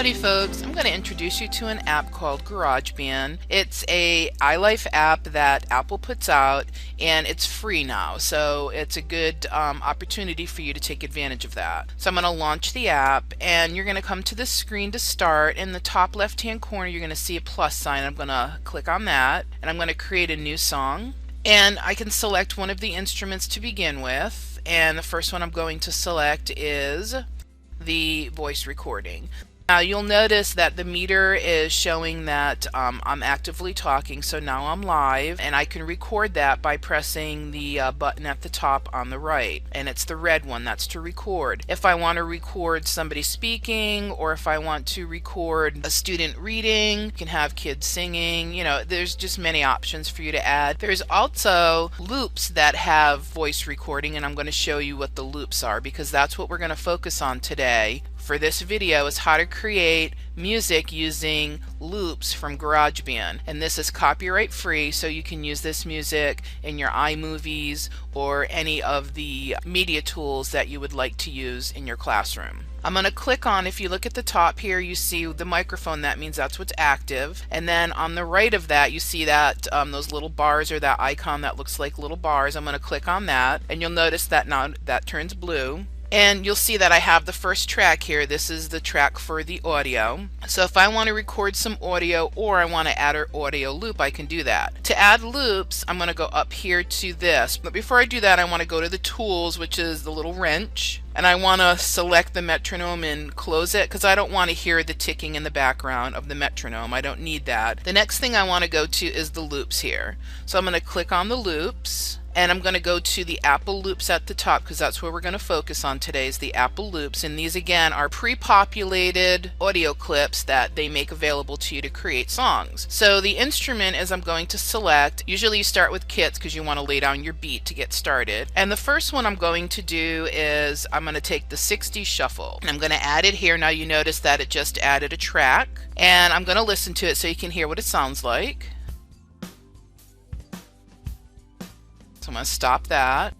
Howdy folks, I'm going to introduce you to an app called GarageBand. It's a iLife app that Apple puts out and it's free now, so it's a good opportunity for you to take advantage of that. So I'm going to launch the app and you're going to come to this screen to start. In the top left hand corner you're going to see a plus sign. I'm going to click on that and I'm going to create a new song, and I can select one of the instruments to begin with, and the first one I'm going to select is the voice recording. Now you'll notice that the meter is showing that I'm actively talking, so now I'm live, and I can record that by pressing the button at the top on the right, and it's the red one. That's to record. If I want to record somebody speaking, or if I want to record a student reading, you can have kids singing, you know, there's just many options for you to add. There's also loops that have voice recording, and I'm going to show you what the loops are because that's what we're going to focus on today for this video, is how to create music using loops from GarageBand. And this is copyright free, so you can use this music in your iMovies or any of the media tools that you would like to use in your classroom. I'm going to click on, if you look at the top here, you see the microphone. That means that's what's active. And then on the right of that, you see that those little bars, or that icon that looks like little bars. I'm going to click on that, and you'll notice that now that turns blue. And you'll see that I have the first track here. This is the track for the audio. So if I want to record some audio, or I want to add an audio loop, I can do that. To add loops, I'm going to go up here to this. But before I do that, I want to go to the tools, which is the little wrench. And I want to select the metronome and close it because I don't want to hear the ticking in the background of the metronome. I don't need that. The next thing I want to go to is the loops here. So I'm going to click on the loops. And I'm going to go to the Apple loops at the top because that's where we're going to focus on today, is the Apple loops. And these again are pre-populated audio clips that they make available to you to create songs. So the instrument is I'm going to select, usually you start with kits because you want to lay down your beat to get started. And the first one I'm going to do is I'm going to take the 60s shuffle. And I'm going to add it here. Now you notice that it just added a track. And I'm going to listen to it so you can hear what it sounds like. So I'm going to stop that,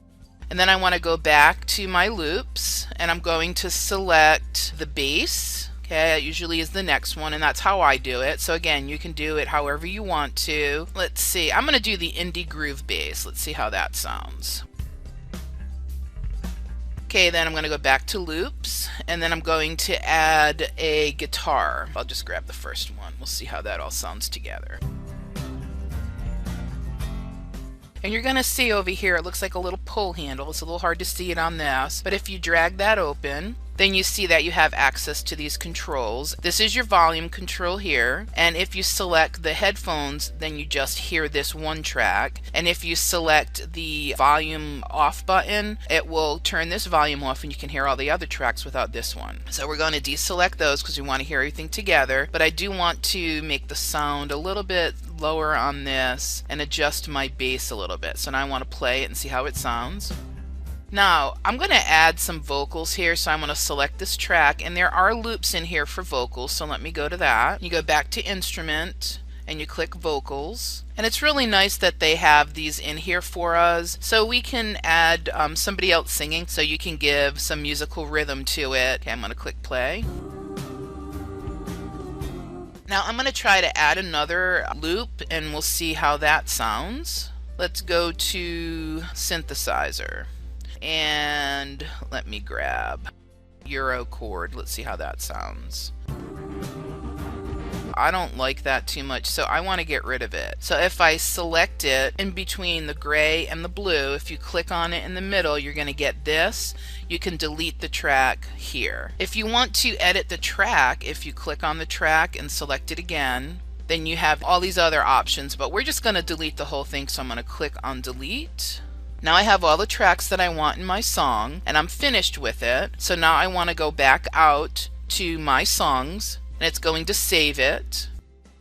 and then I want to go back to my loops, and I'm going to select the bass. Okay, that usually is the next one, and that's how I do it. So again, you can do it however you want to. Let's see, I'm going to do the indie groove bass. Let's see how that sounds. Okay, then I'm going to go back to loops, and then I'm going to add a guitar. I'll just grab the first one. We'll see how that all sounds together. And you're going to see over here, it looks like a little pull handle. It's a little hard to see it on this, but if you drag that open, then you see that you have access to these controls. This is your volume control here, and if you select the headphones, then you just hear this one track. And if you select the volume off button, it will turn this volume off and you can hear all the other tracks without this one. So we're going to deselect those because we want to hear everything together, but I do want to make the sound a little bit lower on this and adjust my bass a little bit. So now I want to play it and see how it sounds. Now, I'm going to add some vocals here, so I'm going to select this track, and there are loops in here for vocals, so let me go to that. You go back to Instrument, and you click Vocals. And it's really nice that they have these in here for us, so we can add somebody else singing, so you can give some musical rhythm to it. Okay, I'm going to click Play. Now, I'm going to try to add another loop, and we'll see how that sounds. Let's go to Synthesizer. And let me grab Euro chord. Let's see how that sounds. I don't like that too much, so I want to get rid of it. So if I select it in between the gray and the blue, if you click on it in the middle, you're going to get this. You can delete the track here. If you want to edit the track, if you click on the track and select it again, then you have all these other options, but we're just going to delete the whole thing, so I'm going to click on Delete. Now I have all the tracks that I want in my song, and I'm finished with it. So now I want to go back out to my songs, and it's going to save it.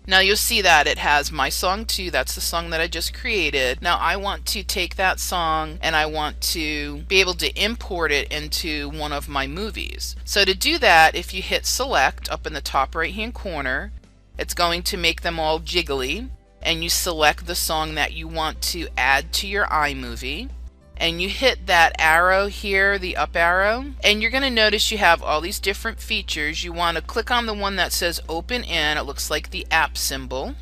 Now you'll see that it has my song 2, that's the song that I just created. Now I want to take that song and I want to be able to import it into one of my movies. So to do that, if you hit select up in the top right hand corner, it's going to make them all jiggly. And you select the song that you want to add to your iMovie, and you hit that arrow here, the up arrow, and you're going to notice you have all these different features. You want to click on the one that says open in. It looks like the app symbol.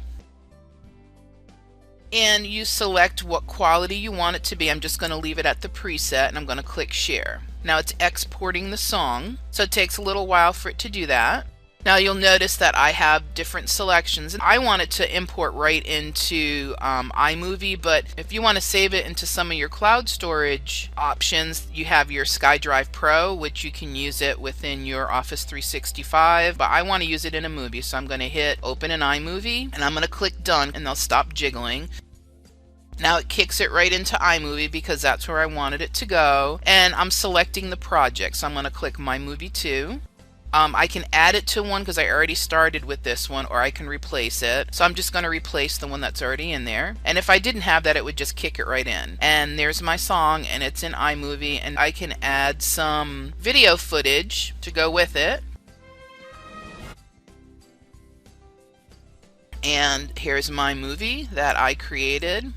And you select what quality you want it to be. I'm just going to leave it at the preset, and I'm going to click share. Now it's exporting the song, so it takes a little while for it to do that. Now you'll notice that I have different selections. I want it to import right into iMovie, but if you want to save it into some of your cloud storage options, you have your SkyDrive Pro, which you can use it within your Office 365, but I want to use it in a movie, so I'm going to hit open in iMovie, and I'm going to click done, and they'll stop jiggling. Now it kicks it right into iMovie because that's where I wanted it to go, and I'm selecting the project, so I'm going to click My Movie 2. I can add it to one because I already started with this one, or I can replace it. So I'm just going to replace the one that's already in there. And if I didn't have that, it would just kick it right in. And there's my song, and it's in iMovie, and I can add some video footage to go with it. And here's my movie that I created.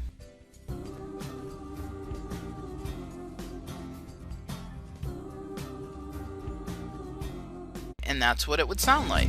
And that's what it would sound like.